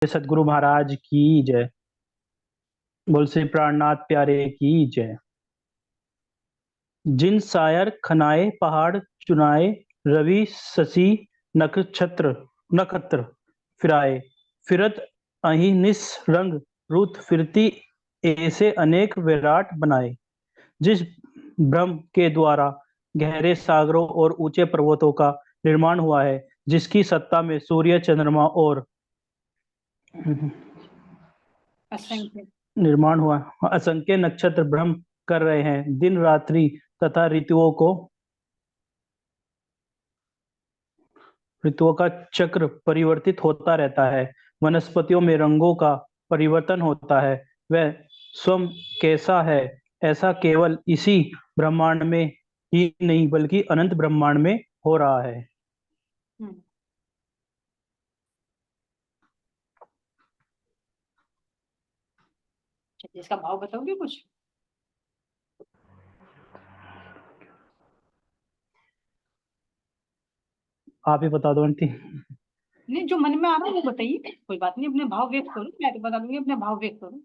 सतगुरु महाराज की जय। बोल श्री प्राणनाथ प्यारे की जय। जिन सायर खनाए पहाड़ चुनाए, रवि शशि नक्षत्र नक्षत्र फिराए, फिरत अहि निस रंग रुत फिरती, ऐसे अनेक विराट बनाए। जिस ब्रह्म के द्वारा गहरे सागरों और ऊंचे पर्वतों का निर्माण हुआ है, जिसकी सत्ता में सूर्य चंद्रमा और असंख्य निर्माण हुआ, असंख्य नक्षत्र भ्रम कर रहे हैं, दिन रात्रि तथा ऋतुओं का चक्र परिवर्तित होता रहता है। वनस्पतियों में रंगों का परिवर्तन होता है। वह स्वयं कैसा है, ऐसा केवल इसी ब्रह्मांड में ही नहीं बल्कि अनंत ब्रह्मांड में हो रहा है। हम्म। इसका भाव बताओगे कुछ? आप ही बता दो आंटी। नहीं, जो मन में आ रहा है वो बताइए, कोई बात नहीं, अपने भाव व्यक्त करो, मैं तो बता दूंगी, अपने भाव व्यक्त करो।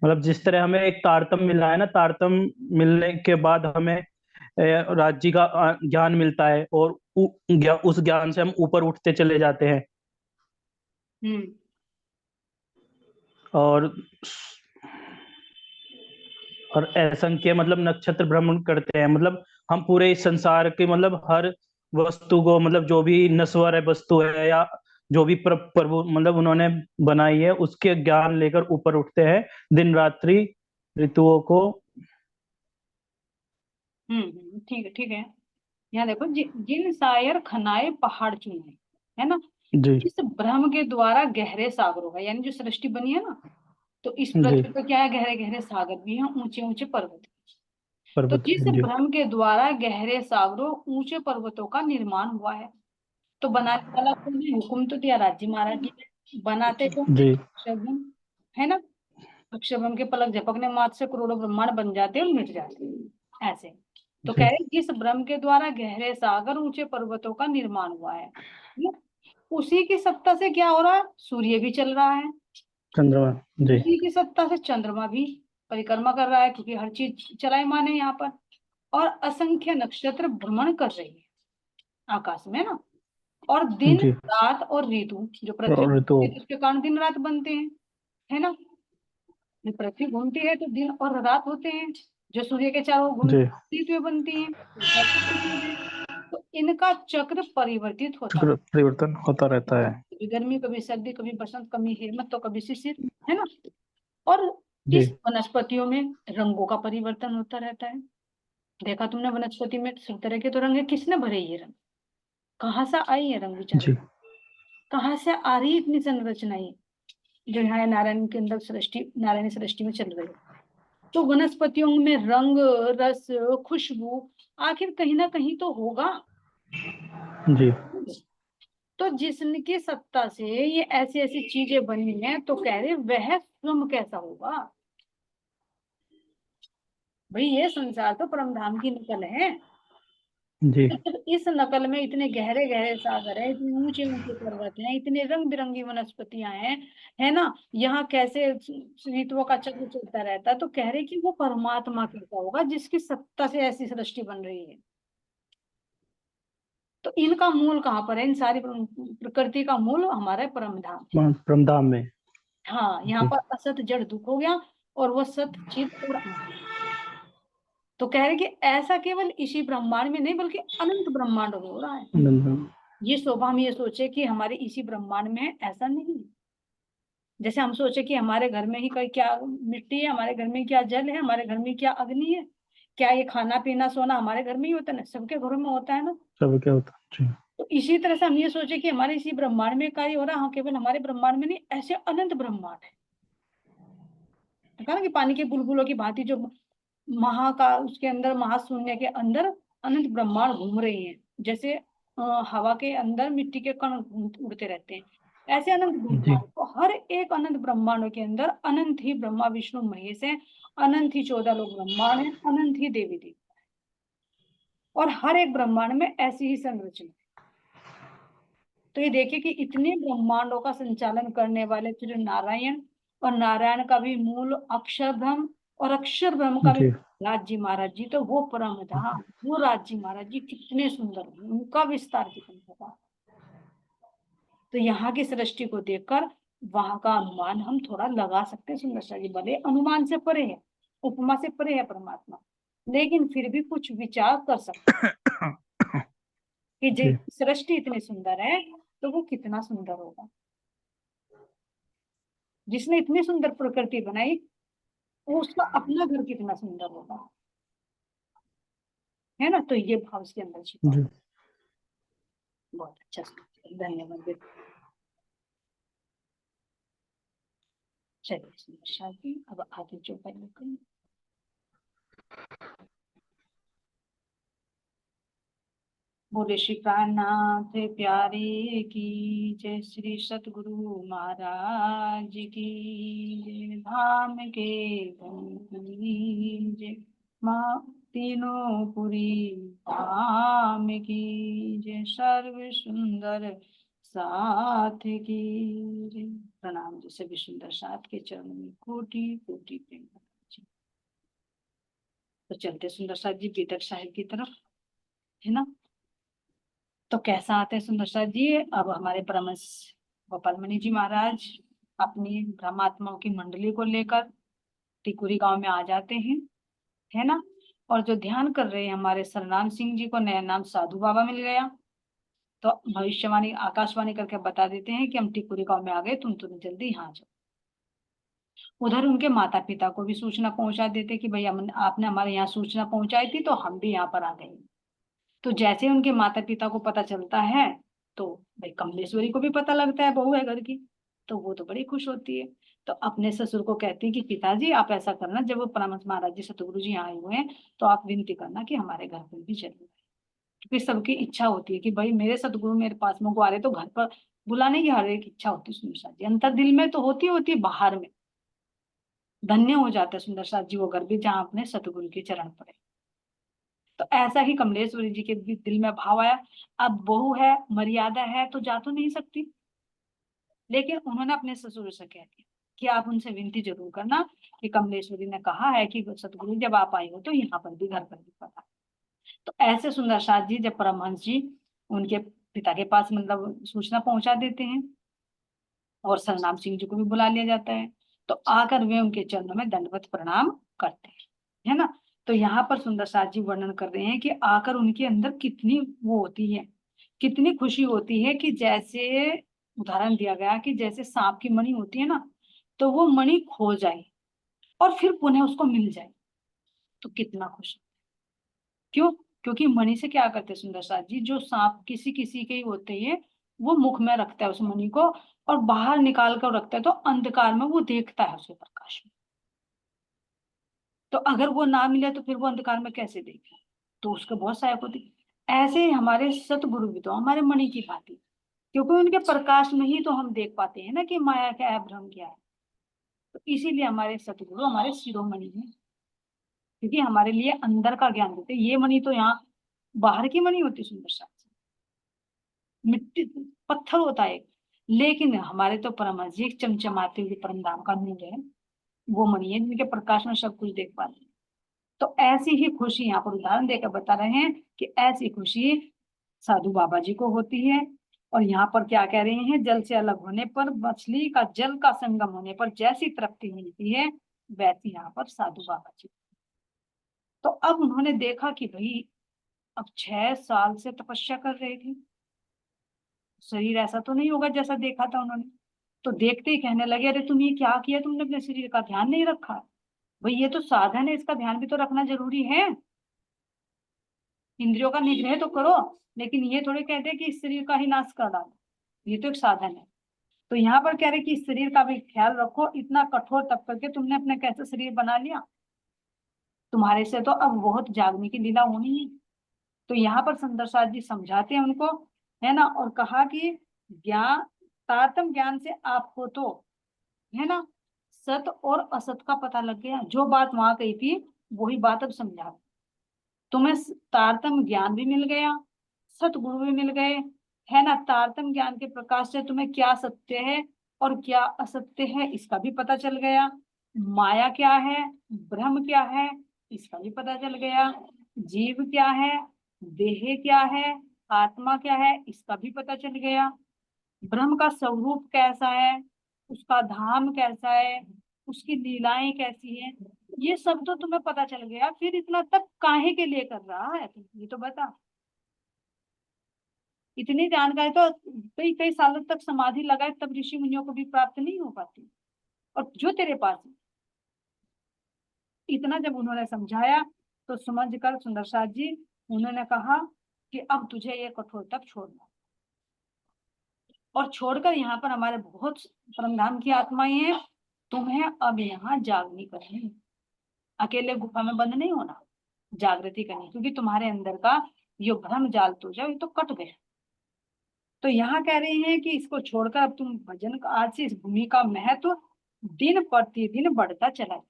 मतलब जिस तरह हमें एक तारतम्य मिला है ना, तारतम्य मिलने के बाद हमें राज्य का ज्ञान मिलता है, और उस ज्ञान से हम ऊपर उठते चले जाते हैं। हम्म। और असंख्य मतलब नक्षत्र भ्रमण करते हैं। मतलब हम पूरे इस संसार के मतलब हर वस्तु को, मतलब जो भी नश्वर है वस्तु है, या जो भी प्रभु मतलब उन्होंने बनाई है, उसके ज्ञान लेकर ऊपर उठते हैं दिन रात्रि ऋतुओं को। ठीक है, ठीक है। यहाँ देखो, जिन सायर खनाए पहाड़ चुनाए, है ना। जी जिस ब्रह्म के द्वारा गहरे सागरों का, यानी जो सृष्टि बनी है ना, तो इस जी। पृथ्वी पर क्या है, गहरे गहरे सागर भी हैं, ऊंचे ऊंचे पर्वत भी। तो पर्वत जिस जी। ब्रह्म के द्वारा गहरे सागरों ऊंचे पर्वतों का निर्माण हुआ है, तो बनाने वाला कौन है? हुक्म तो दिया राज्य महाराज जी ने। बनाते कौन है? जी अक्षरब्रह्म, है ना। अक्षरब्रह्म के पलक झपकने मात्र से करोड़ों ब्रह्मांड बन जाते हैं और मिट जाते हैं, ऐसे। तो जी। कह रहे जिस ब्रह्म के द्वारा गहरे सागर ऊंचे पर्वतों का निर्माण हुआ है, ना? उसी की सत्ता से क्या हो रहा है? सूर्य भी चल रहा है। चंद्रमा जी। उसी की सत्ता से चंद्रमा भी परिक्रमा कर रहा है, क्योंकि हर चीज चलायमान है यहाँ पर। और असंख्य नक्षत्र भ्रमण कर रही है आकाश में, ना। और दिन जी। रात और ऋतु, जो पृथ्वी और तो घूमती है तो उसके कारण दिन रात बनते हैं, है ना। जब पृथ्वी घूमती है तो दिन और रात होते हैं, जो सूर्य के चारों ओर जी। घूमती ऋतुएं बनती हैं, तो ऐसे कुछ है। तो इनका चक्र परिवर्तित होता चक्र परिवर्तन होता रहता है। कभी गर्मी, कभी सर्दी, कभी बसंत, कभी हेमंत, तो कभी शिशिर, है ना। और जी इस वनस्पतियों में रंगों का परिवर्तन होता रहता है। देखा तुमने, वनस्पति में सब तरह के तो रंग है, किसने भरे ये रंग? कहाँ से आई ये रंग विचारे? जी। कहाँ से आ रही इतनी संरचना ये, जो यहाँ नारायण के अंदर सृष्टि, नारायणी सृष्टि में चल रही है। तो वनस्पतियों में रंग, रस, खुशबू, आखिर कहीं ना कहीं तो होगा। जी। तो जिसकी सत्ता से ये ऐसी ऐसी चीजें बनी हैं, तो कह रहे वह स्वयं कैसा होगा? भाई ये संसार तो परमधाम की नकल है। जी। तो जब इस नकल में इतने गहरे गहरे सागर है, इतने ऊंचे ऊंचे पर्वत हैं, इतने रंग बिरंगी वनस्पतियां हैं, है ना। यहाँ कैसे ऋतुओं का चक्र चलता रहता है, तो कह रहे कि वो परमात्मा कैसा होगा जिसकी सत्ता से ऐसी सृष्टि बन रही है। तो इनका मूल कहाँ पर है? इन सारी प्रकृति का मूल हमारा परमधाम है। परमधाम में। हाँ, यहाँ जी। पर असत जड़ दुख हो गया, और वह सत चित और आनंद। तो कह रहे कि ऐसा केवल इसी ब्रह्मांड में नहीं बल्कि अनंत ब्रह्मांड में हो रहा है। ये शोभा हम ये सोचे कि हमारे इसी ब्रह्मांड में है, ऐसा नहीं। जैसे हम सोचे कि हमारे घर में ही कोई क्या मिट्टी है, हमारे घर में क्या जल है, हमारे घर में क्या अग्नि है, क्या ये खाना पीना सोना हमारे घर में ही होता है ना? सबके घरों में होता है ना। सब क्या होता है जी। तो इसी तरह से हम ये सोचे कि हमारे इसी ब्रह्मांड में कार्य हो रहा है। हाँ, केवल हमारे ब्रह्मांड में नहीं, ऐसे अनंत ब्रह्मांड है। कहा ना कि पानी के बुलबुलों की भांति जो महा का उसके अंदर, महाशून्य के अंदर अनंत ब्रह्मांड घूम रही हैं। जैसे हवा के अंदर मिट्टी के कण उड़ते रहते हैं, ऐसे अनंत जी। ब्रह्मांड। तो हर एक अनंत ब्रह्मांडों के अंदर अनंत ही ब्रह्मा विष्णु महेश है, अनंत ही 14 लोग ब्रह्मांड है, अनंत ही देवी देव। और हर एक ब्रह्मांड में ऐसी ही संरचना है। तो ये देखिए कि इतने ब्रह्मांडों का संचालन करने वाले फिर नारायण, और नारायण का भी मूल अक्षर ब्रह्म, और अक्षर ब्रह्म का भी जी राज जी महाराज जी, तो वो परम धाम, वो राज जी महाराज जी कितने सुंदर हैं, उनका विस्तार कितना होगा। तो यहाँ की सृष्टि को देखकर वहां का अनुमान हम थोड़ा लगा सकते हैं सुंदर जी, भले अनुमान से परे है, उपमा से परे है परमात्मा, लेकिन फिर भी कुछ विचार कर सकते कि जी सृष्टि इतनी सुंदर है तो वो कितना सुंदर होगा। जिसने इतनी सुंदर प्रकृति बनाई, वो उसका अपना घर कितना सुंदर होगा, है ना। तो ये भाव उसके अंदर छिपा जी। हुआ। बहुत अच्छा, धन्यवाद। चलिए सुंदर शादी, अब आगे जो लेते हैं। बोले श्री प्राणनाथ प्यारे की जय, श्री सतगुरु महाराज की जय, धाम के धन की जय, माँ तीनों पुरी धाम की जय, सर्व सुंदर साथ की जय। प्रणाम जी, सभी सुंदर साथ के चरणों में कोटि कोटि प्रेम जी। तो चलते सुंदर साथ जी बीदर साहिब की तरफ, है ना। तो कैसा आते हैं सुंदर साथ जी, अब हमारे परमहंस गोपाल मणि जी महाराज अपनी ब्रह्मात्माओं की मंडली को लेकर टिकुरी गांव में आ जाते हैं, है ना। और जो ध्यान कर रहे हैं हमारे सरनाम सिंह जी को नया नाम साधु बाबा मिल गया, तो भविष्यवाणी आकाशवाणी करके बता देते हैं कि हम टिकुरी गांव में आ गए, तुम जल्दी यहाँ आ जाओ। उधर उनके माता पिता को भी सूचना पहुंचा देते कि भाई आपने हमारे यहाँ सूचना पहुंचाई थी तो हम भी यहाँ पर आ गए। तो जैसे उनके माता पिता को पता चलता है, तो भाई कमलेश्वरी को भी पता लगता है, बहू है घर की, तो वो तो बड़ी खुश होती है। तो अपने ससुर को कहती है कि पिताजी आप ऐसा करना, जब वो परमहंस महाराज जी सतगुरु जी आए हुए हैं तो आप विनती करना कि हमारे घर पर भी चले, क्योंकि सबकी इच्छा होती है कि भाई मेरे सतगुरु मेरे पास में को आ रहे, तो घर पर बुलाने की हर एक इच्छा होती है सुंदर साथ जी, अंतर दिल में तो होती है, बाहर में धन्य हो जाता है सुंदर साथ जी वो घर भी जहाँ अपने सतगुरु के चरण पड़े। तो ऐसा ही कमलेश्वरी जी के भी दिल में भाव आया, अब बहू है, मर्यादा है, तो जा तो नहीं सकती, लेकिन उन्होंने अपने ससुर से कह दिया कि आप उनसे विनती जरूर करना कि कमलेश्वरी ने कहा है कि सतगुरु जब आप आई हो तो यहाँ पर भी घर पर भी पता। तो ऐसे सुंदर साथ जी जब परमहंस जी उनके पिता के पास मतलब सूचना पहुंचा देते हैं, और सरनाम सिंह जी को भी बुला लिया जाता है, तो आकर वे उनके चरणों में दंडवत प्रणाम करते हैं, है ना। तो यहाँ पर सुंदर साथ जी वर्णन कर रहे हैं कि आकर उनके अंदर कितनी वो होती है, कितनी खुशी होती है, कि जैसे उदाहरण दिया गया कि जैसे सांप की मणि होती है ना, तो वो मणि खो जाए और फिर पुनः उसको मिल जाए, तो कितना खुश। क्यों? क्योंकि मणि से क्या करते हैं सुंदर साथ जी, जो सांप किसी किसी के ही होते हैं, वो मुख में रखता है उस मणि को और बाहर निकाल कर रखता है, तो अंधकार में वो देखता है उसके प्रकाश में। तो अगर वो ना मिले तो फिर वो अंधकार में कैसे देखे, तो उसके बहुत सहायक होती है। ऐसे ही हमारे सतगुरु भी तो हमारे मणि की भांति, क्योंकि उनके प्रकाश में ही तो हम देख पाते हैं ना कि माया क्या है, भ्रम क्या है। तो इसीलिए हमारे सतगुरु हमारे शिरोमणि है, क्योंकि हमारे लिए अंदर का ज्ञान देते। ये मणि तो यहाँ बाहर की मणि होती सुंदर सा, मिट्टी पत्थर होता है, लेकिन हमारे तो परमहंस जी एक चमचमाते हुए परम धाम का नूर है, वो मणि है जिनके प्रकाश में सब कुछ देख पाते हैं। तो ऐसी ही खुशी यहाँ पर उदाहरण देकर बता रहे हैं कि ऐसी खुशी साधु बाबा जी को होती है। और यहाँ पर क्या कह रहे हैं, जल से अलग होने पर, मछली का जल का संगम होने पर जैसी तृप्ति मिलती है, वैसी यहाँ पर साधु बाबा जी। तो अब उन्होंने देखा कि भाई अब 6 साल से तपस्या कर रहे थे, शरीर ऐसा तो नहीं होगा जैसा देखा था उन्होंने। तो देखते ही कहने लगे, अरे तुम ये क्या किया, तुमने अपने शरीर का ध्यान नहीं रखा। भाई ये तो साधन है, इसका ध्यान भी तो रखना जरूरी है, इंद्रियों का निग्रह तो करो, लेकिन ये थोड़े कहते हैं कि इस शरीर का ही नाश कर डालो, ये तो एक साधन है। तो यहाँ पर कह रहे कि इस शरीर का भी ख्याल रखो, इतना कठोर तप करके तुमने अपना कैसा शरीर बना लिया, तुम्हारे से तो अब बहुत जागने की लीला होनी है। तो यहाँ पर सुंदर साथ जी समझाते हैं उनको, है ना, और कहा कि ज्ञान, तारतम ज्ञान से आपको तो, है ना, सत और असत का पता लग गया। जो बात वहां कही थी वही बात अब समझा, तुम्हें तारतम ज्ञान भी मिल गया, सतगुरु भी मिल गए, है ना, तारतम्य ज्ञान के प्रकाश से तुम्हें क्या सत्य है और क्या असत्य है इसका भी पता चल गया। माया क्या है, ब्रह्म क्या है, इसका भी पता चल गया। जीव क्या है, देह क्या है, आत्मा क्या है, इसका भी पता चल गया। ब्रह्म का स्वरूप कैसा है, उसका धाम कैसा है, उसकी लीलाएं कैसी हैं, ये सब तो तुम्हें पता चल गया। फिर इतना तक काहे के लिए कर रहा है तू, ये तो बता। इतनी जानकारी तो कई कई सालों तक समाधि लगाए तब ऋषि मुनियों को भी प्राप्त नहीं हो पाती, और जो तेरे पास है। इतना जब उन्होंने समझाया तो समझ कर सुंदर साथ जी उन्होंने कहा कि अब तुझे ये कठोर तप छोड़ना, और छोड़कर यहाँ पर हमारे बहुत परमधाम की आत्माएं हैं, तुम्हें अब यहाँ जागनी करनी है। अकेले गुफा में बंद नहीं होना, जागृति करनी, क्योंकि तुम्हारे अंदर का ये भ्रम जाल तो जाओ, ये तो कट गया। तो यहाँ कह रहे हैं कि इसको छोड़कर अब तुम भजन आज से इस भूमि का महत्व दिन प्रतिदिन बढ़ता चला है।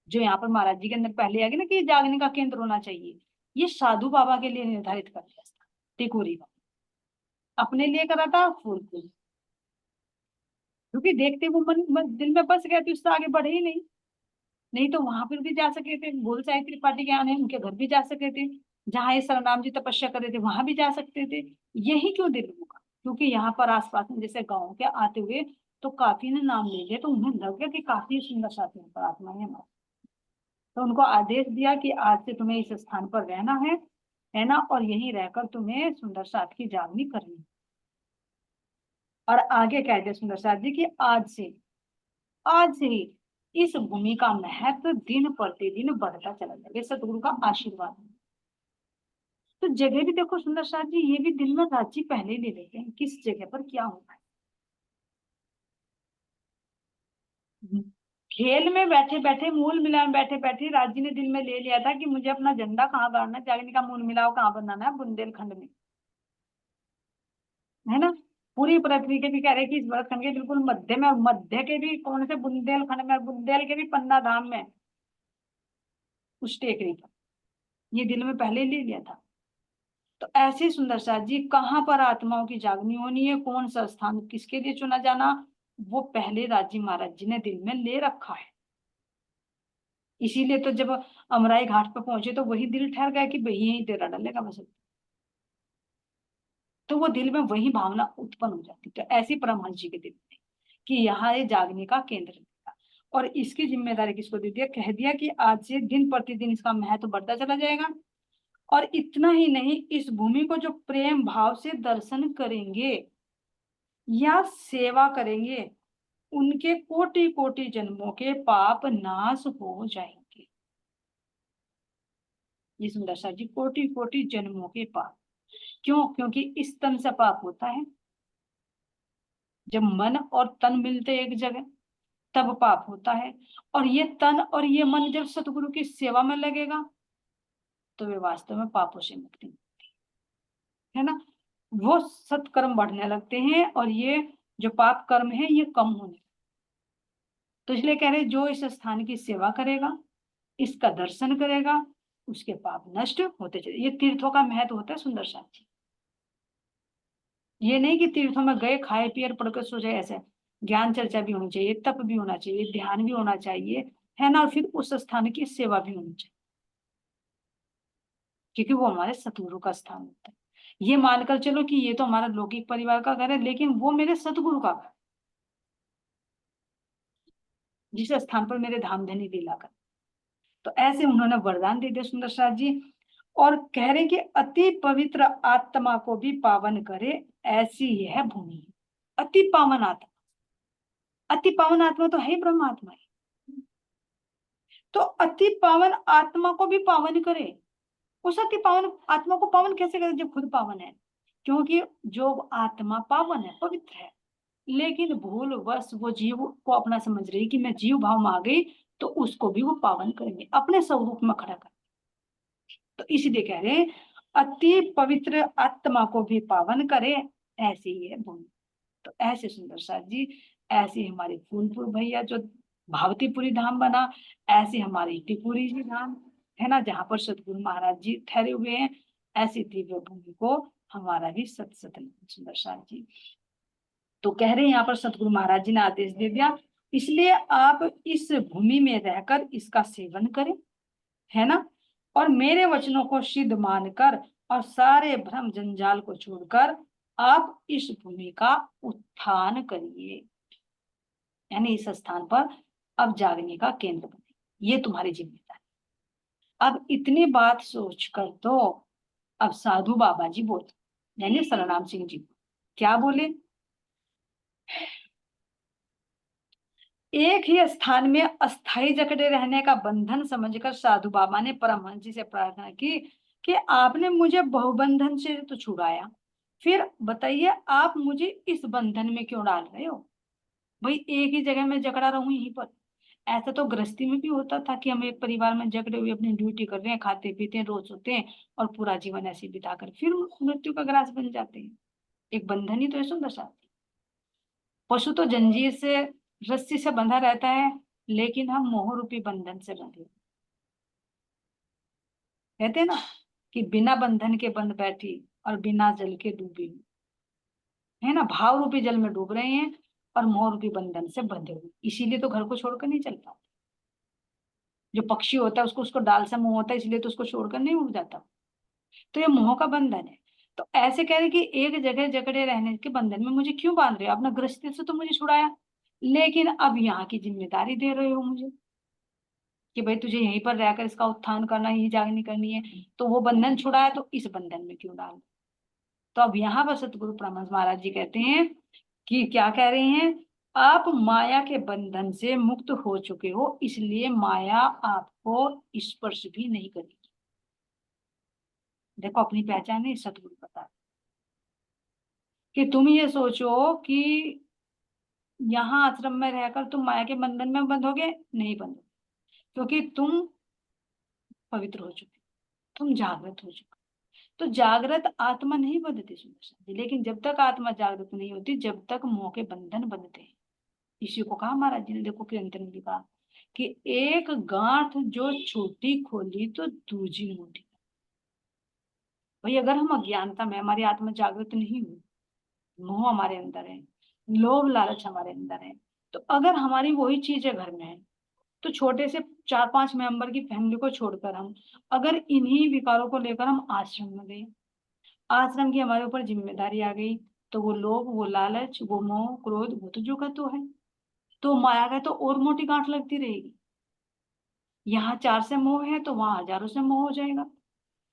जो यहाँ पर महाराज जी के अंदर पहले आ गया ना कि जागने का केंद्र होना चाहिए, ये साधु बाबा के लिए निर्धारित कर दिया था। टिकुरी बाबा अपने लिए करा था फूलपुर, क्योंकि देखते वो दिल में बस गया तो उससे आगे बढ़े ही नहीं। नहीं तो वहां पर भी जा सके थे, गोल साई त्रिपाठी के आने उनके घर भी जा सके थे, जहाँ ये सरनाम जी तपस्या कर रहे थे वहां भी जा सकते थे। यही क्यों दिल रुका, क्योंकि यहाँ पर आसपास में जैसे गाँव के आते हुए तो काफी ने नाम ले लिया, तो उन्हें लग गया कि काफी सुंदर साथी पर आत्मा है हमारा। तो उनको आदेश दिया कि आज से तुम्हें इस स्थान पर रहना है ना, और यहीं रहकर तुम्हें सुंदर साथ की जागनी करनी। और आगे कह दिया सुंदर साथ जी कि आज से ही इस भूमि का महत्व दिन प्रतिदिन बढ़ता चला जाएगा, सतगुरु का आशीर्वाद। तो जगह भी देखो सुंदर साथ जी, ये भी दिल में राज्य पहले ही ले लेते हैं किस जगह पर क्या होगा। खेल में बैठे बैठे, मूल मिला में बैठे बैठे राज्य ने दिल में ले लिया था कि मुझे अपना झंडा कहाँ गाड़ना, जागने का मूल मिलाव कहाँ बनाना है, बुंदेलखंड में, है ना। पूरी पृथ्वी के भी कह रहे कि इस वर्षखंड के बिल्कुल मध्य में, और मध्य के भी कौन से, बुंदेलखंड में, बुंदेल के भी पन्ना धाम में, उस टेकरी पर। ये दिल में पहले ले लिया था। तो ऐसे सुंदर साथ जी कहाँ पर आत्माओं की जागनी होनी है, कौन सा स्थान किसके लिए चुना जाना, वो पहले राजी महाराज जी ने दिल में ले रखा है। इसीलिए तो जब अमराई घाट पर पहुंचे तो वही दिल ठहर गया कि भाई यही डेरा डलेगा बस। तो वो दिल में वही भावना उत्पन्न हो जाती। तो ऐसी परमहंस जी के दिल में कि यहाँ ये जागने का केंद्र था, और इसकी जिम्मेदारी किसको दे दिया, कह दिया कि आज से दिन प्रतिदिन इसका महत्व बढ़ता चला जाएगा। और इतना ही नहीं, इस भूमि को जो प्रेम भाव से दर्शन करेंगे या सेवा करेंगे, उनके कोटि कोटि जन्मों के पाप नाश हो जाएंगे। ये सुंदर सा जी, कोटि कोटि जन्मों के पाप। क्यों? क्योंकि इस तन से पाप होता है, जब मन और तन मिलते एक जगह तब पाप होता है। और ये तन और ये मन जब सतगुरु की सेवा में लगेगा तो वे वास्तव में पापों से मुक्ति, है ना। वो सत्कर्म बढ़ने लगते हैं और ये जो पाप कर्म है ये कम होने। तो इसलिए कह रहे जो इस स्थान की सेवा करेगा, इसका दर्शन करेगा, उसके पाप नष्ट होते चले। ये तीर्थों का महत्व होता है सुंदर साथी। ये नहीं कि तीर्थों में गए, खाए पिए और पढ़कर सो जाए, ऐसे। ज्ञान चर्चा भी होनी चाहिए, तप भी होना चाहिए, ध्यान भी होना चाहिए, है ना। और फिर उस स्थान की सेवा भी होनी चाहिए, क्योंकि वो हमारे सतगुरु का स्थान होता है। ये मानकर चलो कि ये तो हमारा लौकिक परिवार का घर है, लेकिन वो मेरे सतगुरु का घर, जिस स्थान पर मेरे धाम धनी लीला कर। तो ऐसे उन्होंने वरदान दे दिया सुंदर साथ जी, और कह रहे कि अति पवित्र आत्मा को भी पावन करे, ऐसी यह भूमि है। अति पावन आत्मा, अति पावन आत्मा तो है ब्रह्मात्मा है। तो अति पावन आत्मा को भी पावन करे। उस अति पावन आत्मा को पावन कैसे करे जब खुद पावन है? क्योंकि जो आत्मा पावन है, पवित्र है, लेकिन भूलवश वो जीव को अपना समझ रही कि मैं जीव भाव में आ गई, तो उसको भी वो पावन करेंगे, अपने स्वरूप में खड़ा कर। तो इसीलिए कह रहे हैं अति पवित्र आत्मा को भी पावन करे, ऐसी ही है भूमि। तो ऐसे सुंदर साथ जी, ऐसे हमारे फूलपुर भैया जो भावतीपुरी धाम बना, ऐसे हमारे टिपुरी जी धाम, है ना, जहाँ पर सतगुरु महाराज जी ठहरे हुए हैं, ऐसी दिव्य भूमि को हमारा भी सत सत नाम। सुंदर साथ जी तो कह रहे हैं यहाँ पर सतगुरु महाराज जी ने आदेश दे दिया, इसलिए आप इस भूमि में रहकर इसका सेवन करें, है ना, और मेरे वचनों को सिद्ध मानकर और सारे भ्रम जंजाल को छोड़कर आप इस भूमि का उत्थान करिए, यानी इस स्थान पर अब जागने का केंद्र बने, ये तुम्हारी जिम्मेदारी। अब इतनी बात सोचकर तो अब साधु बाबा जी बोले, यानी सलराम सिंह जी क्या बोले, एक ही स्थान में अस्थायी जकड़े रहने का बंधन समझकर साधु बाबा ने परमहंस जी से प्रार्थना की कि आपने मुझे बहुबंधन से तो छुड़ाया, फिर बताइए आप मुझे इस बंधन में क्यों डाल रहे हो। भाई एक ही जगह में जकड़ा रहूं यहीं पर, ऐसा तो गृहस्थी में भी होता था कि हम एक परिवार में जकड़े हुए अपनी ड्यूटी कर रहे हैं, खाते पीते हैं, रोज सोते हैं और पूरा जीवन ऐसे बिताकर फिर मृत्यु का ग्रास बन जाते हैं। एक बंधन ही तो है सुंदर साथी। पशु तो जंजीर से रस्सी से बंधा रहता है, लेकिन हम मोह रूपी बंधन से बंधे। कहते हैं ना कि बिना बंधन के बंध बैठी और बिना जल के डूबी, है ना, भाव रूपी जल में डूब रहे हैं और मोह रूपी बंधन से बंधे हुए, इसीलिए तो घर को छोड़कर नहीं चल पाते। जो पक्षी होता है उसको उसको डाल से मोह होता है, इसलिए तो उसको छोड़कर नहीं उड़ जाता, तो ये मोह का बंधन है। तो ऐसे कह रहे कि एक जगह जकड़े रहने के बंधन में मुझे क्यों बांध रहे हो, अपना गृहस्थी से तो मुझे छुड़ाया, लेकिन अब यहाँ की जिम्मेदारी दे रहे हो मुझे कि भाई तुझे यहीं पर रहकर इसका उत्थान करना, यही जागनी करनी है, तो वो बंधन छुड़ाया तो इस बंधन में क्यों डाल। तो अब यहाँ पर सतगुरु परमहंस महाराज जी कहते हैं कि क्या कह रहे हैं, आप माया के बंधन से मुक्त हो चुके हो, इसलिए माया आपको स्पर्श भी नहीं करेगी। देखो अपनी पहचान है सतगुरु बता कि तुम ये सोचो कि यहाँ आश्रम में रहकर तुम माया के बंधन में बंधोगे, नहीं बंधोगे, क्योंकि तुम पवित्र हो चुके, तुम जागृत हो चुके। तो जागृत आत्मा नहीं बंधती सुंदर साथी, लेकिन जब तक आत्मा जागृत नहीं होती जब तक मोह के बंधन बंधते हैं। इसी को कहा महाराज जी ने, देखो किरंतर ने भी कहा कि एक गांठ जो छोटी खोली तो दूजी मोटी। भाई अगर हम अज्ञानता में, हमारी आत्मा जागृत नहीं हुई, मोह हमारे अंदर है, लोभ लालच हमारे अंदर है, तो अगर हमारी वही चीजें घर में है, तो छोटे से 4-5 मेंबर की फैमिली को छोड़कर हम अगर इन्हीं विकारों को लेकर हम आश्रम में गए, आश्रम की हमारे ऊपर जिम्मेदारी आ गई, तो वो लोभ, वो लालच, वो मोह, क्रोध, वो तो जो का तो है, तो माया का तो और मोटी गांठ लगती रहेगी। यहाँ 4 से मोह है तो वहां हजारों से मोह हो जाएगा।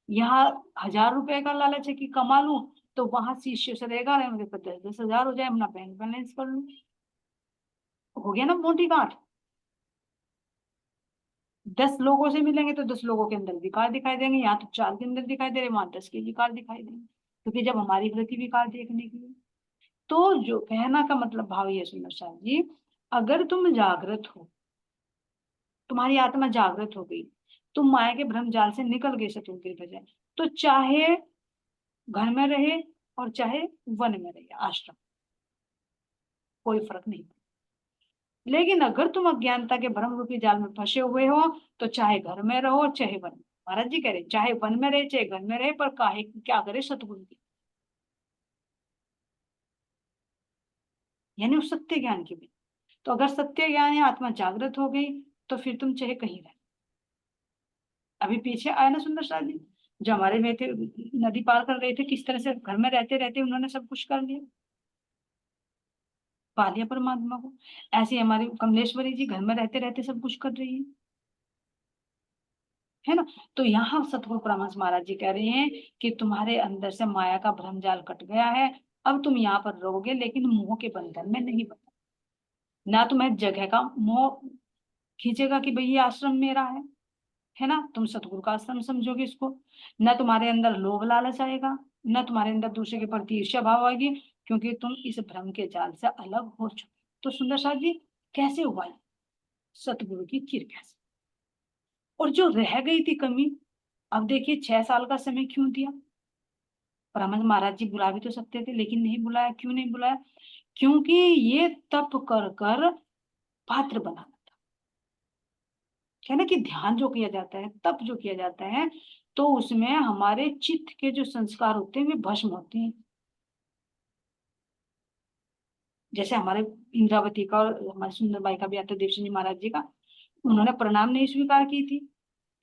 यहाँ 1000 रुपए का लालच है कि कमा लूं, तो वहां शिष्य से रहेगा अरे मेरे पास 10-10 हजार हो जाए, अपना बैंक बैलेंस कर लूं, हो गया ना मोटी गांठ। 10 लोगों से मिलेंगे तो 10 लोगों के अंदर विकार दिखाई देंगे, यहाँ तो 4 के अंदर दिखाई दे रहे, वहां 10 के विकार दिखाई देंगे, क्योंकि जब हमारी वृत्ति विकार देखने की है। तो जो कहना का मतलब भाव ये सुंदर साहब जी, अगर तुम जागृत हो, तुम्हारी आत्मा जागृत हो गई, तुम माया के भ्रम जाल से निकल गए शत्रु के बजाय, तो चाहे घर में रहे और चाहे वन में रहे, आश्रम, कोई फर्क नहीं। लेकिन अगर तुम अज्ञानता के भ्रम रूपी जाल में फंसे हुए हो, तो चाहे घर में रहो चाहे वन में, महाराज जी कह रहे चाहे वन में रहे चाहे घर में रहे, पर काहे क्या करे सतगुरु की, यानी उस सत्य ज्ञान की भी। तो अगर सत्य ज्ञान या आत्मा जागृत हो गई तो फिर तुम चाहे कहीं रहे। अभी पीछे आया ना सुंदर साथ जी, जो हमारे में थे, नदी पार कर रहे थे, किस तरह से घर में रहते रहते उन्होंने सब कुछ कर लिया, पा लिया परमात्मा को। ऐसे हमारी कमलेश्वरी जी घर में रहते रहते सब कुछ कर रही है ना। तो यहाँ सतगुरु परमहंस महाराज जी कह रहे हैं कि तुम्हारे अंदर से माया का भ्रम जाल कट गया है, अब तुम यहाँ पर रहोगे लेकिन मोह के बंधन में नहीं बना, ना तुम्हें जगह का मोह खींचेगा कि भाई ये आश्रम मेरा है ना, तुम सतगुरु का आश्रम समझोगे इसको, ना तुम्हारे अंदर लोभ लालच आएगा, ना तुम्हारे अंदर दूसरे के प्रति ईर्ष्या भाव आएगी, क्योंकि तुम इस भ्रम के जाल से अलग हो चुके। तो सुंदर साथ जी कैसे हुआ ये? सतगुरु की कृपा से। और जो रह गई थी कमी, अब देखिए 6 साल का समय क्यों दिया, परमहंस महाराज जी बुला भी तो सकते थे, लेकिन नहीं बुलाया। क्यों नहीं बुलाया? क्योंकि ये तप कर कर पात्र बनाना था। क्या ना कि ध्यान जो किया जाता है, तप जो किया जाता है, तो उसमें हमारे चित्त के जो संस्कार होते हैं वे भस्म होते हैं। जैसे हमारे इंद्रावती का और हमारे सुंदरबाई का भी आता है, देवसिंह जी महाराज जी का, उन्होंने प्रणाम नहीं स्वीकार की थी,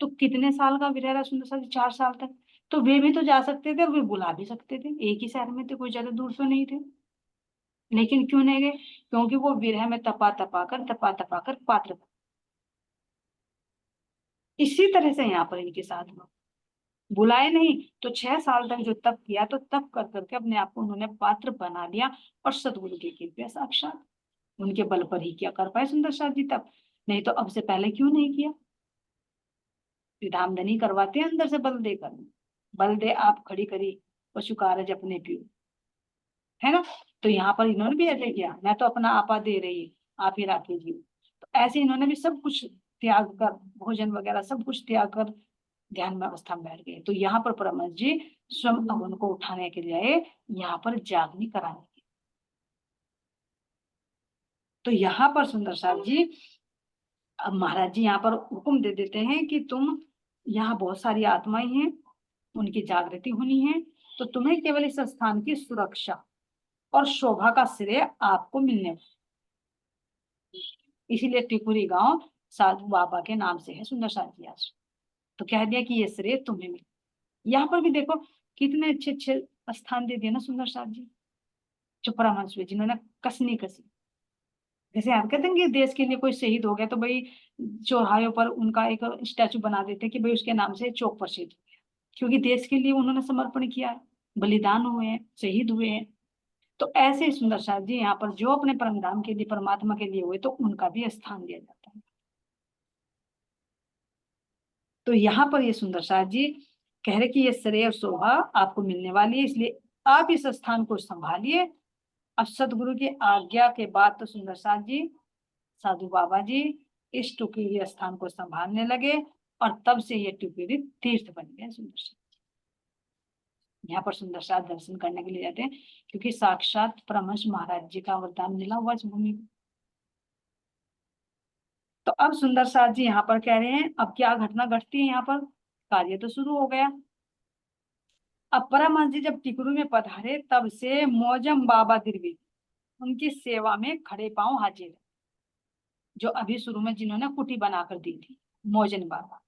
तो कितने साल का विरह रहा सुंदर सा, 4 साल तक। तो वे भी तो जा सकते थे और वे बुला भी सकते थे, एक ही शहर में थे, कोई ज्यादा दूर तो नहीं थे। लेकिन क्यों नहीं गए? क्योंकि वो विरह में तपा तपा कर पात्र। इसी तरह से यहाँ पर इनके साथ हुआ, बुलाए नहीं तो 6 साल तक जो तप किया, तो तप कर करके अपने आप को उन्होंने पात्र बना लिया। और सदगुरु की कृपया साक्षात उनके बल पर ही क्या कर पाए सुंदर साथ जी तप, नहीं तो अब से पहले क्यों नहीं किया? विधामधनी करवाते हैं अंदर से बल देकर, बल दे आप खड़ी करी पशु कारज अपने पियो, है ना। तो यहाँ पर इन्होंने भी ऐसे किया, मैं तो अपना आपा दे रही, आप ही राखे जी। तो ऐसे इन्होंने भी सब कुछ त्याग कर, भोजन वगैरह सब कुछ त्याग कर ध्यान में अवस्था में बैठ गए। तो यहाँ पर परमहंस जी स्वयं अब उनको उठाने के लिए आए, यहाँ पर जागनी कराने के। तो यहाँ पर सुंदर साहब जी, अब महाराज जी यहाँ पर हुक्म दे देते हैं कि तुम, यहाँ बहुत सारी आत्माएं हैं, उनकी जागृति होनी है, तो तुम्हें केवल इस स्थान की सुरक्षा और शोभा का श्रेय आपको मिलने, इसीलिए टिकुरी गांव साधु बाबा के नाम से है सुंदर साथ जी आश्रम। तो कह दिया कि ये श्रेय तुम्हें मिले। यहाँ पर भी देखो कितने अच्छे अच्छे स्थान दे दिए ना सुंदर साथ जी, जो परमहंस हुए जिन्होंने कसनी कसी। जैसे आप कहते हैं कि देश के लिए कोई शहीद हो गया तो भाई चौराहों पर उनका एक स्टैचू बना देते कि भाई उसके नाम से चौक पर शहीद, क्योंकि देश के लिए उन्होंने समर्पण किया है, बलिदान हुए हैं, शहीद हुए हैं। तो ऐसे ही सुंदर साथ जी यहाँ पर जो अपने परम धाम के लिए, परमात्मा के लिए हुए, तो उनका भी स्थान दिया जाता है। तो यहाँ पर ये सुंदर साथ जी कह रहे कि ये श्रेय और शोभा आपको मिलने वाली है, इसलिए आप इस स्थान को संभालिए। अब सदगुरु की आज्ञा के बाद तो सुंदर साथ जी, साधु बाबा जी इस टुकीरी स्थान को संभालने लगे, और तब से ये टुकीरी तीर्थ बन गया सुंदर साथ। यहाँ पर सुंदर साथ दर्शन करने के लिए जाते हैं, क्योंकि साक्षात परमहंस महाराज जी का वरदान मिला हुआ इस भूमि को। तो अब सुंदर साथ जी यहाँ पर कह रहे हैं, अब क्या घटना घटती है यहाँ पर, कार्य तो शुरू हो गया। अब परमहंस जी जब टिकरू में पधारे, तब से मौजम बाबा दिरवी उनकी सेवा में खड़े पांव हाजिर, जो अभी शुरू में जिन्होंने कुटी बनाकर दी थी, मौजन बाबा।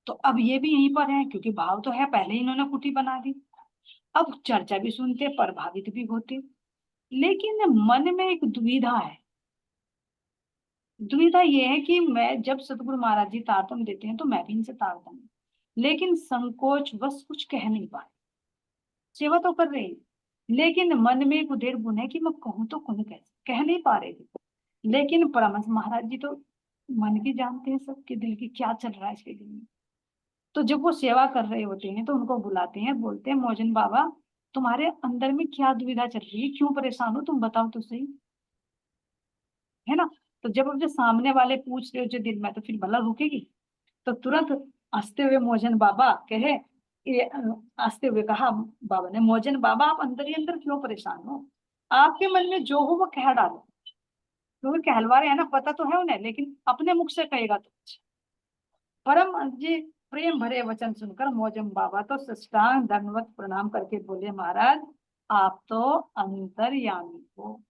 तो अब ये भी यहीं पर है, क्योंकि भाव तो है, पहले ही इन्होंने कुटी बना दी। अब चर्चा भी सुनते, प्रभावित भी होते, लेकिन मन में एक दुविधा है। दुविधा ये है कि मैं, जब सतगुरु महाराज जी तारतम देते हैं तो मैं भी इनसे तारतम, लेकिन संकोच बस कुछ कह नहीं पा रही। सेवा तो कर रही, लेकिन मन में एक उधेड़ बुन है कि मैं कहूँ तो कहूँ कैसे, कह नहीं पा रहे थे। लेकिन परमहंस महाराज जी तो मन की जानते हैं, सबके दिल की क्या चल रहा है इसके दिल में। तो जब वो सेवा कर रहे होते हैं तो उनको बुलाते हैं, बोलते हैं मौजन बाबा तुम्हारे अंदर में क्या दुविधा चल रही है, क्यों परेशान हो, तुम बताओ तो सही, है ना। तो जब अब जो सामने वाले पूछ रहे हो जो दिल में, तो फिर भला रुकेगी। तो तुरंत हंसते हुए मौजन बाबा कहे, ये हंसते हुए कहा बाबा ने, मौजन बाबा आप अंदर ही अंदर क्यों परेशान हो, आपके मन में जो हो वो कह डालो। क्योंकि कहलवा रहे हैं ना, पता तो है उन्हें, लेकिन अपने मुख से कहेगा तो अच्छा। परम जी प्रेम भरे वचन सुनकर मौजम बाबा तो साष्टांग दंडवत प्रणाम करके बोले, महाराज आप तो अंतर्यामी हो,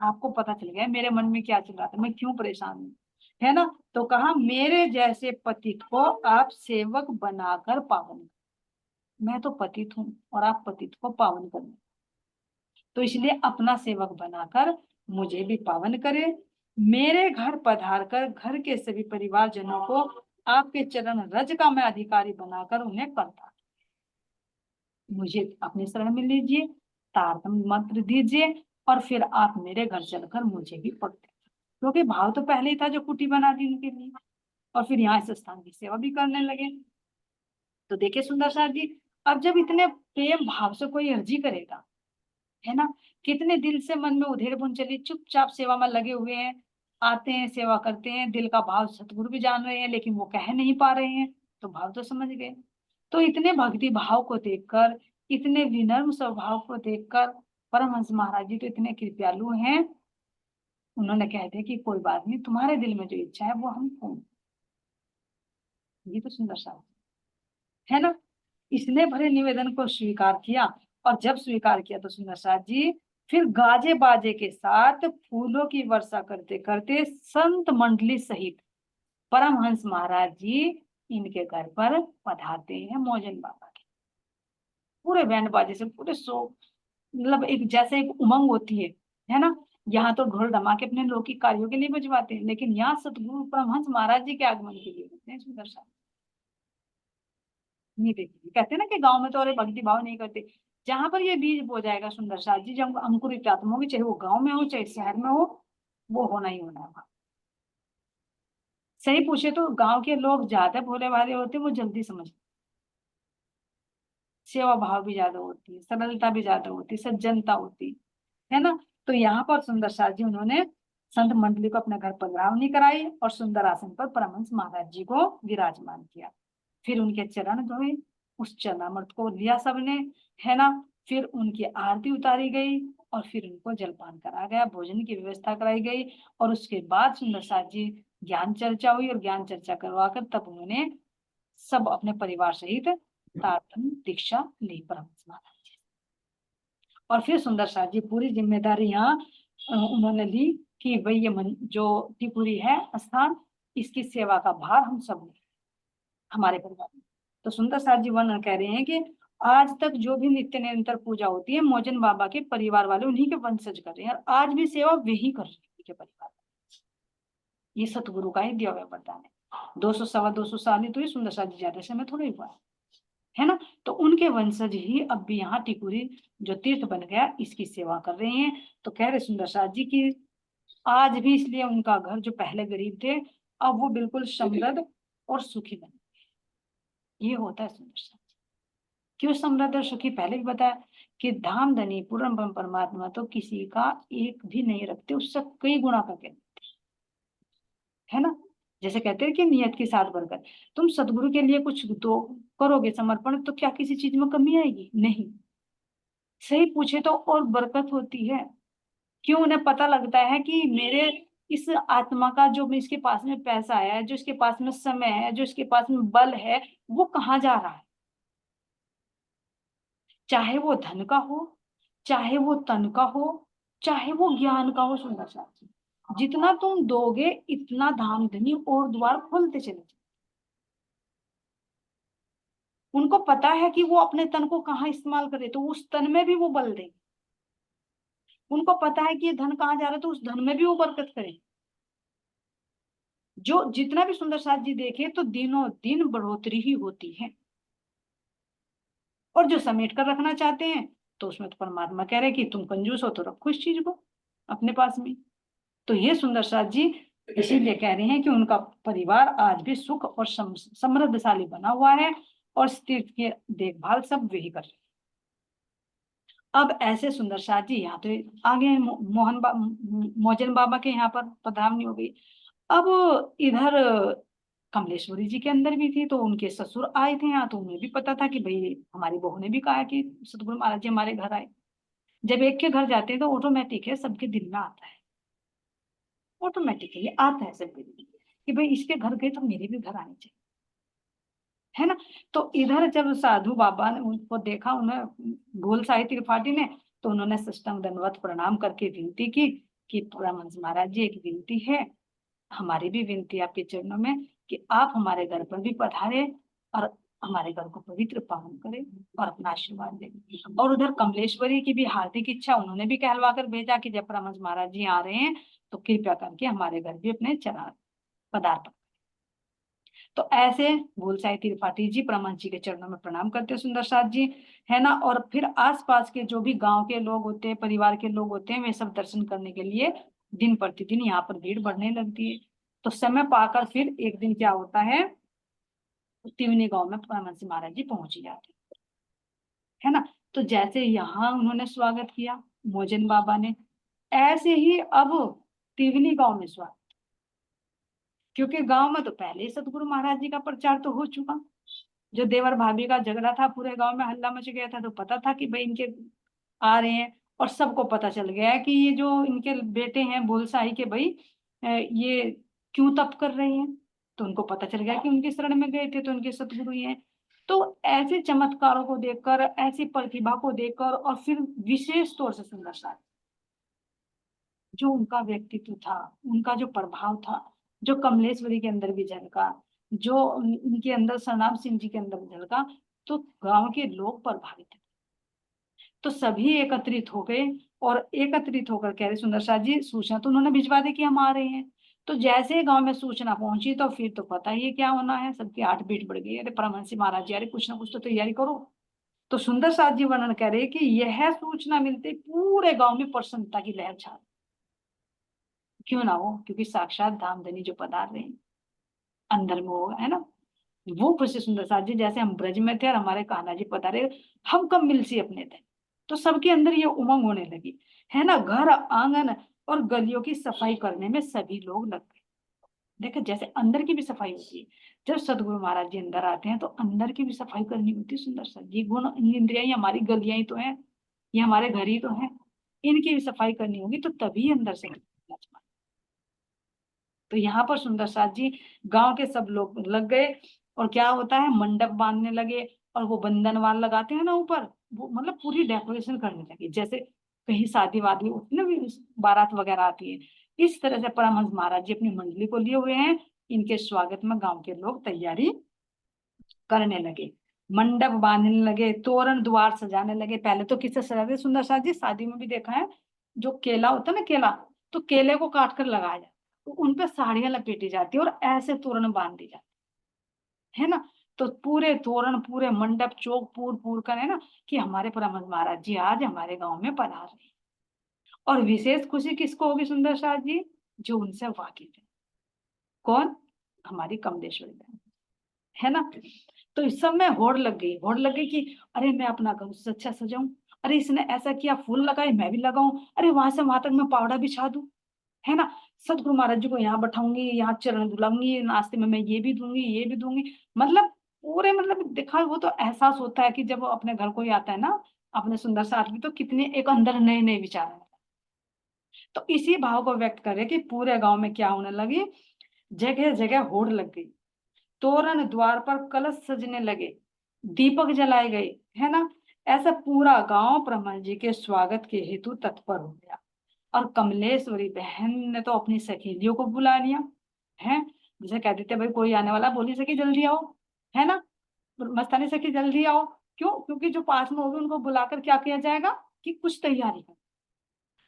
आपको पता चल गया मेरे मन में क्या चल रहा था, मैं क्यों परेशान हूँ, है ना। तो कहा मेरे जैसे पतित को आप सेवक बनाकर पावन करें। मैं तो पतित हूँ और आप पतित को पावन करें, तो इसलिए अपना सेवक बनाकर मुझे भी पावन करे। मेरे घर पधार कर घर के सभी परिवारजनों को आपके चरण रज का मैं अधिकारी बनाकर उन्हें करता, मुझे अपने शरण में लीजिए, तारतम मंत्र दीजिए, और फिर आप मेरे घर चलकर मुझे भी पढ़ते, क्योंकि भाव तो पहले ही था जो कुटी बना दी उनके लिए, और फिर यहाँ इस स्थान की सेवा भी करने लगे। तो देखिए सुंदर साहब जी, अब जब इतने प्रेम भाव से कोई अर्जी करेगा, है ना, कितने दिल से मन में उधेड़ बुन चली, चुपचाप सेवा में लगे हुए हैं, आते हैं सेवा करते हैं, दिल का भाव सतगुरु भी जान रहे हैं, लेकिन वो कह नहीं पा रहे हैं, तो भाव तो समझ गए। तो इतने भक्ति भाव को देखकर, इतने विनम्र स्वभाव को देखकर परमहंस महाराज जी तो इतने कृपालु हैं, उन्होंने कह दिया कि कोई बात नहीं, तुम्हारे दिल में जो इच्छा है वो हम पूर्ण। ये तो सुंदर सा। है ना। इसने भरे निवेदन को स्वीकार किया, और जब स्वीकार किया तो सुंदर साथ जी फिर गाजे बाजे के साथ फूलों की वर्षा करते करते संत मंडली सहित परमहंस महाराज जी इनके घर पर पधारते हैं मौजन बाबा के। पूरे बैंड बाजे से, पूरे सो मतलब एक जैसे एक उमंग होती है ना। यहाँ तो ढोल धमाके अपने लौकिक कार्यों के लिए बजवाते हैं, लेकिन यहाँ सतगुरु परमहंस महाराज जी के आगमन के लिए होते हैं सुंदर सा। नहीं देखिए, कहते हैं ना कि गांव में तो और भक्ति भाव नहीं करते। जहां पर ये बीज बो जाएगा सुंदर साथ जी, जब अंकुरित आत्मा होगी, चाहे वो गांव में हो चाहे शहर में हो, वो होना ही होना है। सही पूछे तो गांव के लोग ज्यादा भोले भाले होते हैं, वो जल्दी समझ, सेवा भाव भी ज्यादा होती है, सरलता भी ज्यादा होती है, सज्जनता होती है ना। तो यहाँ पर सुंदर साथ जी उन्होंने संत मंडली को अपने घर पधरावनी कराई और सुंदर आसन पर परमहंस महाराज जी को विराजमान किया। फिर उनके चरण धोए, उस चरणामृत को लिया सबने, है ना। फिर उनकी आरती उतारी गई और फिर उनको जलपान कराया गया, भोजन की व्यवस्था कराई गई। और उसके बाद सुंदर साथ जी ज्ञान चर्चा हुई, और ज्ञान चर्चा करवाकर तब उन्होंने सब अपने परिवार सहित तारतम दीक्षा ली परमहंस महाराज जी। और फिर सुंदर साथ जी पूरी जिम्मेदारी यहाँ उन्होंने ली कि भाई ये जो त्रिपुरी है स्थान, इसकी सेवा का भार हम सब ने, हमारे परिवार में। तो सुंदर साथ जी वर्णन कह रहे हैं कि आज तक जो भी नित्य निरंतर पूजा होती है मौजन बाबा के परिवार वाले उन्हीं के वंशज कर रहे हैं, और आज भी सेवा वही कर रहे हैं उनके परिवार। ये सतगुरु का ही दिया हुआ वरदान है। 200 सवा 200 साल ही तो ये सुंदर साथ जी ज्यादा समय थोड़ा ही हुआ है ना। तो उनके वंशज ही अब भी यहाँ टिकुरी जो तीर्थ बन गया इसकी सेवा कर रहे हैं। तो कह रहे सुंदर साथ जी की आज भी इसलिए उनका घर जो पहले गरीब थे अब वो बिल्कुल समृद्ध और सुखी बने। ये होता है सुंदर साथ जी। क्यों समृद्ध और सुखी, पहले भी बताया कि धाम धनी पूर्ण ब्रह्म परमात्मा तो किसी का एक भी नहीं रखते, उससे कई गुणा करके, है ना। जैसे कहते हैं कि नियत के साथ बरकत, तुम सदगुरु के लिए कुछ दो करोगे समर्पण तो क्या किसी चीज में कमी आएगी? नहीं। सही पूछे तो और बरकत होती है। क्यों? उन्हें पता लगता है कि मेरे इस आत्मा का जो इसके पास में पैसा है, जो इसके पास में समय है, जो इसके पास में बल है, वो कहाँ जा रहा है। चाहे वो धन का हो, चाहे वो तन का हो, चाहे वो ज्ञान का हो सुंदर साथ जी, जितना तुम दोगे इतना धाम धनी और द्वार खोलते चले जाओ। उनको पता है कि वो अपने तन को कहाँ इस्तेमाल करे तो उस तन में भी वो बल देंगे। उनको पता है कि ये धन कहाँ जा रहा है तो उस धन में भी वो बरकत करे। जो जितना भी सुंदर साथ जी देखे तो दिनों दिन बढ़ोतरी ही होती है। और जो समेट कर रखना चाहते हैं तो उसमें तो परमात्मा कह रहे हैं कि तुम कंजूस हो तो रखो इस चीज को अपने पास में। तो ये सुंदर साथ जी इसीलिए कह रहे हैं कि उनका परिवार आज भी सुख और समृद्धशाली बना हुआ है, और स्थिर की देखभाल सब वही कर रहे हैं। अब ऐसे सुंदर साथ जी यहाँ तो आगे हैं मौजन बाबा के यहाँ पर पधरावनी हो गई। अब इधर कमलेश्वरी जी के अंदर भी थी, तो उनके ससुर आए थे यहाँ, तो उन्हें भी पता था कि भाई हमारी बहू ने भी कहा कि सतगुरु महाराज जी हमारे घर आए। जब एक के घर जाते हैं तो ऑटोमेटिक है सबके दिल में आता है, ऑटोमेटिकली आता है सबके दिल में कि भाई इसके घर गए तो मेरे भी घर आने चाहिए, है ना। तो इधर जब साधु बाबा ने उनको देखा, उन्हें भूल साई त्रिपाठी ने, तो उन्होंने साष्टांग दंडवत प्रणाम करके विनती की कि परमहंस महाराज जी एक विनती है, हमारी भी विनती आपके चरणों में कि आप हमारे घर पर भी पधारे और हमारे घर को पवित्र पावन करें और अपना आशीर्वाद दें। और उधर कमलेश्वरी की भी हार्दिक इच्छा, उन्होंने भी कहलवा कर भेजा कि जब परमहंस महाराज जी आ रहे हैं तो कृपया करके हमारे घर भी अपने चरण पदार्पण। तो ऐसे भूलसाई त्रिपाठी जी परमहंस जी के चरणों में प्रणाम करते सुंदर साथ जी, है ना। और फिर आसपास के जो भी गांव के लोग होते हैं, परिवार के लोग होते हैं, वे सब दर्शन करने के लिए दिन प्रतिदिन यहाँ पर भीड़ बढ़ने लगती है। तो समय पाकर फिर एक दिन क्या होता है, तिवनी गांव में परमहंस महाराज जी पहुंच जाते है ना। तो जैसे यहाँ उन्होंने स्वागत किया मोजन बाबा ने, ऐसे ही अब तिवनी गांव में स्वागत, क्योंकि गांव में तो पहले ही सतगुरु महाराज जी का प्रचार तो हो चुका। जो देवर भाभी का झगड़ा था पूरे गांव में हल्ला मच गया था, तो पता था कि भाई इनके आ रहे हैं, और सबको पता चल गया है कि ये जो इनके बेटे हैं बोलसाई के भाई ये क्यों तप कर रहे हैं। तो उनको पता चल गया कि उनके शरण में गए थे तो उनके सतगुरु ही हैं। तो ऐसे चमत्कारों को देखकर, ऐसी प्रतिभा को देखकर, और फिर विशेष तौर से सुंदर साज, जो उनका व्यक्तित्व था, उनका जो प्रभाव था, जो कमलेश्वरी के अंदर भी झलका, जो उनके अंदर सरनाम सिंह जी के अंदर भी झलका, तो गांव के लोग प्रभावित थे। तो सभी एकत्रित हो गए, और एकत्रित होकर कह रहे सुंदर साज जी, सूचना तो उन्होंने भिजवा दी कि हम आ रहे हैं। तो जैसे गांव में सूचना पहुंची, तो फिर तो पता ही है क्या होना है, सबकी आठ भीड़ बढ़ गई। अरे परमहंस महाराज जी, अरे कुछ ना कुछ तो तैयारी करो। तो सुंदर साज जी वर्णन कह रहे कि यह सूचना मिलते पूरे गांव में प्रसन्नता की लहर छा। क्यों ना हो, क्योंकि साक्षात धामधनी जो पधार रहे हैं, अंदर में होगा, है ना। वो खुशी सुंदर साज जी, जैसे हम ब्रज में थे और हमारे कान्हा जी पधारे, हम कब मिल सी अपने थे। तो सबके अंदर ये उमंग होने लगी, है ना। घर आंगन और गलियों की सफाई करने में सभी लोग लग गए। देखो, जैसे अंदर की भी सफाई होती है, जब सदगुरु महाराज जी अंदर आते हैं तो अंदर की भी सफाई करनी होती है। सुंदर सा ये गुण इंद्रियां ही हमारी गलियां ही तो है, ये हमारे घर ही तो है, इनकी भी सफाई करनी होगी, तो तभी अंदर से। तो यहाँ पर सुंदर साथ जी, गांव के सब लोग लग गए, और क्या होता है, मंडप बांधने लगे, और वो बंधनवाल लगाते हैं ना ऊपर, वो मतलब पूरी डेकोरेशन करने लगे, जैसे कहीं शादी वादी होती है ना, बारात वगैरह आती है, इस तरह से परमहंस महाराज जी अपनी मंडली को लिए हुए हैं। इनके स्वागत में गांव के लोग तैयारी करने लगे, मंडप बांधने लगे, तोरण द्वार सजाने लगे। पहले तो किससे सजाते सुंदर साथ जी, शादी में भी देखा है, जो केला होता है ना, केला, तो केले को काट कर लगाया जाता, तो उन पे साड़ियां लपेटी जाती है और ऐसे तोरण बांध दी जाती है ना। तो पूरे तोरण, पूरे मंडप, चौक पूर पूर कर, है ना, कि हमारे परमहंस महाराज जी आज हमारे गांव में पधार रहे हैं। और विशेष खुशी किसको होगी सुंदर साथ जी, जो उनसे वाकिफ है। कौन? हमारी कमलेश्वरी बहन, है ना। तो इस सब में होड़ लग गई, होड़ लग गई कि अरे मैं अपना घर उससे अच्छा सजाऊं, अरे इसने ऐसा किया, फूल लगाए, मैं भी लगाऊं, अरे वहां से वहां तक मैं पावड़ा बिछा दूं, है ना। सतगुरु महाराज जी को यहाँ बैठाऊंगी, यहाँ चरण धुलाऊंगी, नाश्ते में मैं ये भी दूंगी, ये भी दूंगी। मतलब पूरे, मतलब देखा, वो तो एहसास होता है कि जब वो अपने घर कोई आता है ना, अपने सुंदर से आदमी, तो कितने एक अंदर नए नए विचार आए। तो इसी भाव को व्यक्त करे कि पूरे गांव में क्या होने लगी, जगह जगह होड़ लग गई, तोरण द्वार पर कलश सजने लगे, दीपक जलाए गए, है ना। ऐसा पूरा गांव ब्रह्मन जी के स्वागत के हेतु तत्पर हो गया। और कमलेश्वरी बहन ने तो अपनी सहेलियों को बुला लिया, है। जैसे कह देते भाई कोई आने वाला, बोली सखी जल्दी आओ, है ना, मस्तानी सखी जल्दी आओ। क्यों? क्योंकि जो पास में होगी उनको बुलाकर क्या किया जाएगा कि कुछ तैयारी कर।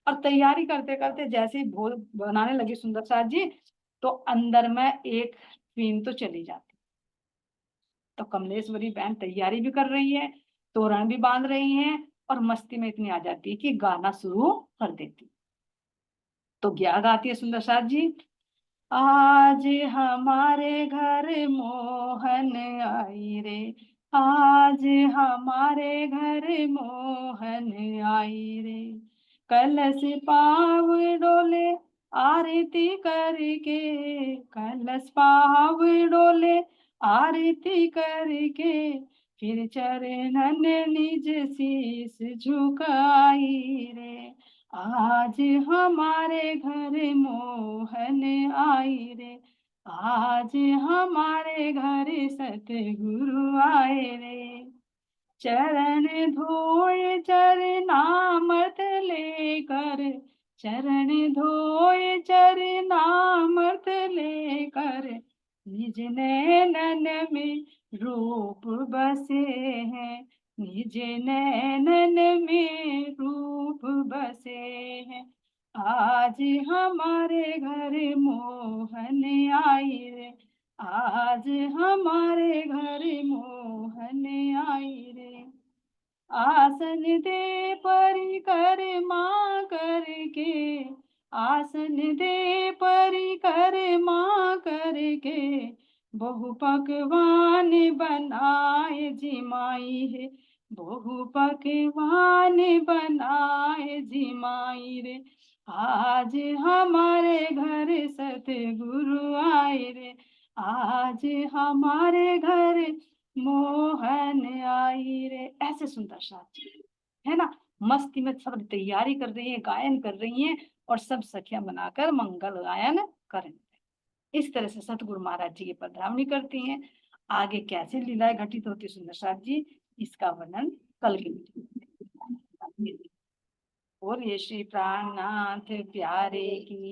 और तैयारी करते करते जैसे ही भोज बनाने लगी सुंदर साथ जी, तो अंदर में एक फीन तो चली जाती। तो कमलेश्वरी बहन तैयारी भी कर रही है, तोरण भी बांध रही है, और मस्ती में इतनी आ जाती है कि गाना शुरू कर देती। तो क्या गाती है सुंदर साथ जी, आज हमारे घर मोहन आई रे, आज हमारे घर मोहन आई रे, कलश पाव डोले आरती करके, कलश पाव डोले आरती करके, फिर चरणन निज शीस झुकाई रे, आज हमारे घर मोहन आई रे, आज हमारे घर सतगुरु आए रे, चरण धोए चरनामृत लेकर, चरण धोए चरनामृत लेकर, निज नैनन में रूप बसे हैं, निज नैनन में रूप बसे हैं, आज हमारे घर मोहन आई रे, आज हमारे घर मोहन आई रे, आसन दे परिक्रमा करके, आसन दे परिक्रमा करके, बहु पकवान बनाए जिमाई है, बहु पकवान बनाए जिमाई रे, आज हमारे घर सतगुरु आए रे, आज हमारे घर मोहन आई रे। ऐसे सुंदर साथी, है ना, मस्ती में सब तैयारी कर रही है, गायन कर रही हैं, और सब सखियां बनाकर मंगल गायन करें। इस तरह से सतगुरु महाराज जी की पधरावनी करती हैं। आगे कैसे लीलाएं घटित होती सुंदर साथ जी, इसका वर्णन कल के वीडियो में। और ये श्री प्राणनाथ प्यारे की